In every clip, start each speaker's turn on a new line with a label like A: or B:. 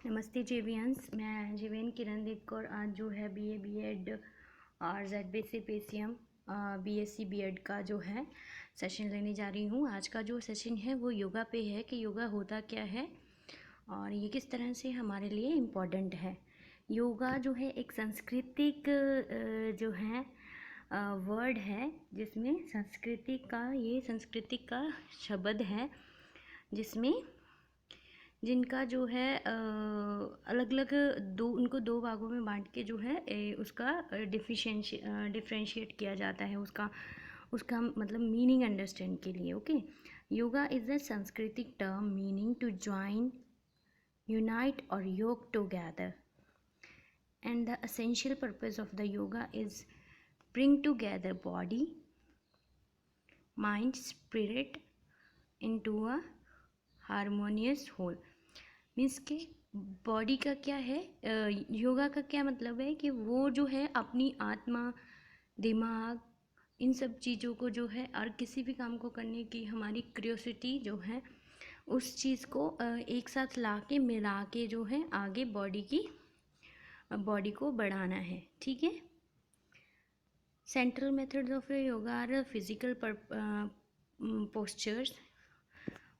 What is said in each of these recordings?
A: नमस्ते जेवियंस, मैं जेवेन किरणदीप कौर आज जो है बीए बीएड और ZBC PCM BSc बीएड का जो है सेशन लेने जा रही हूँ। आज का जो सेशन है वो योगा पे है कि योगा होता क्या है और ये किस तरह से हमारे लिए इम्पोर्टेंट है। योगा जो है एक सांस्कृतिक जो है वर्ड है, जिसमें संस्कृति का शब्द है, जिसमें जिनका जो है अलग अलग उनको दो भागों में बांट के जो है उसका डिफ्रेंशिएट किया जाता है, उसका मतलब मीनिंग अंडरस्टैंड के लिए। ओके, योगा इज़ अ सांस्कृतिक term meaning to join, unite और yoke together, and the essential purpose of the yoga is bring together body, mind, spirit into a harmonious whole। मीन्स के बॉडी का क्या है, योगा का क्या मतलब है कि वो जो है अपनी आत्मा, दिमाग, इन सब चीज़ों को जो है और किसी भी काम को करने की हमारी क्यूरियोसिटी जो है उस चीज़ को एक साथ ला के मिला के जो है आगे बॉडी को बढ़ाना है। ठीक है। Central methods of yoga are physical postures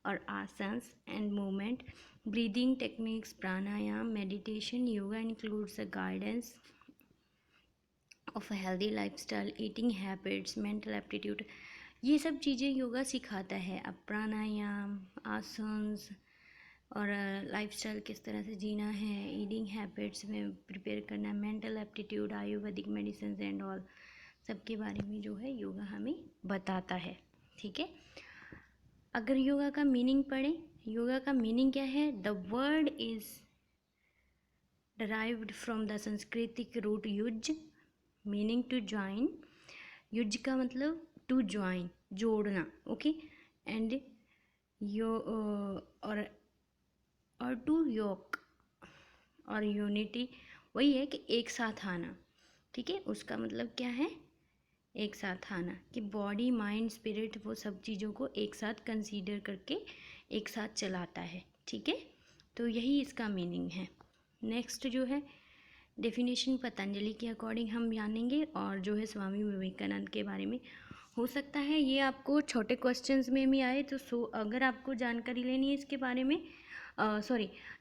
A: or asanas and movement, breathing techniques, pranayam, meditation. Yoga includes the guidance of a healthy lifestyle, eating habits, mental aptitude. ये सब चीज़ें योगा सिखाता है। अब प्राणायाम, आसन्स और लाइफस्टाइल किस तरह से जीना है, ईटिंग हैबिट्स में प्रिपेयर करना, mental aptitude, Ayurvedic medicine and all, सबके बारे में जो है योगा हमें बताता है। ठीक है। अगर योगा का मीनिंग पढ़ें, योगा का मीनिंग क्या है? The word is derived from the संस्कृतिक रूट युज, मीनिंग टू ज्वाइन। युज का मतलब टू ज्वाइन, जोड़ना। ओके, एंड यो और टू योग और यूनिटी, वही है कि एक साथ आना। ठीक है, उसका मतलब क्या है? एक साथ आना, कि बॉडी, माइंड, स्पिरिट, वो सब चीज़ों को एक साथ कंसीडर करके एक साथ चलाता है। ठीक है, तो यही इसका मीनिंग है। नेक्स्ट जो है डेफिनेशन पतंजलि के अकॉर्डिंग हम जानेंगे, और जो है स्वामी विवेकानंद के बारे में। हो सकता है ये आपको छोटे क्वेश्चंस में भी आए, तो अगर आपको जानकारी लेनी है इसके बारे में,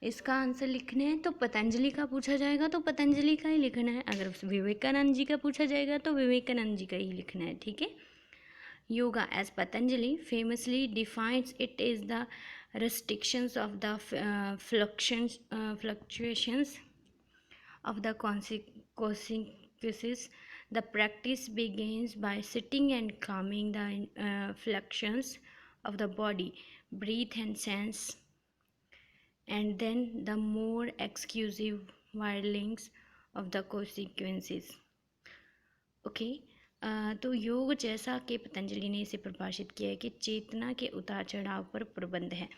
A: इसका आंसर लिखना है तो पतंजलि का पूछा जाएगा तो पतंजलि का ही लिखना है, अगर विवेकानंद जी का पूछा जाएगा तो विवेकानंद जी का ही लिखना है। ठीक है। Yoga as Patanjali famously defines it is the restrictions of the fluctuations of the consequences. The practice begins by sitting and calming the fluctuations of the body, breathe and sense, and then the more exclusive wirelings of the consequences. Okay, तो योग जैसा कि पतंजलि ने इसे परिभाषित किया है कि चेतना के उतार चढ़ाव पर प्रबंध है,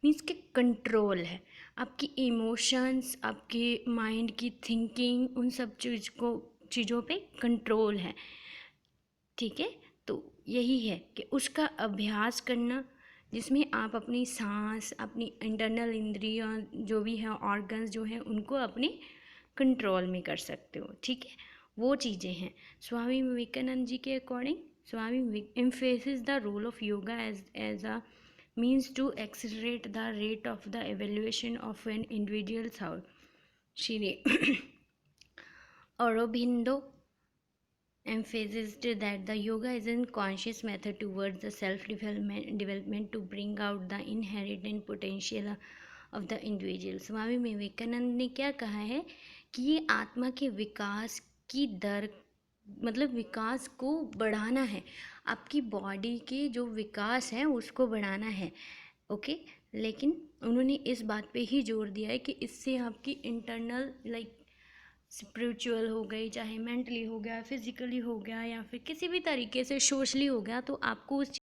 A: मीन्स के कंट्रोल है। आपकी इमोशंस, आपके माइंड की थिंकिंग, उन सब चीज़ों पे कंट्रोल है। ठीक है, तो यही है कि उसका अभ्यास करना, जिसमें आप अपनी सांस, अपनी इंटरनल इंद्रियां, जो भी है ऑर्गन्स जो हैं, उनको अपने कंट्रोल में कर सकते हो। ठीक है, वो चीज़ें हैं। स्वामी विवेकानंद जी के according, Swami emphasis the role of yoga as a means to accelerate the rate of the evaluation of an individual soul. Shri Aurobindo emphasized that the yoga is a conscious method towards the self-development to bring out the inherent potential of the individual। Swami Vivekananda ने क्या कहा है कि ये आत्मा के विकास की दर, मतलब विकास को बढ़ाना है, आपकी बॉडी के जो विकास है उसको बढ़ाना है। ओके, लेकिन उन्होंने इस बात पे ही जोर दिया है कि इससे आपकी इंटरनल स्पिरिचुअल हो गई, चाहे मेंटली हो गया, फिजिकली हो गया, या फिर किसी भी तरीके से सोशली हो गया, तो आपको उस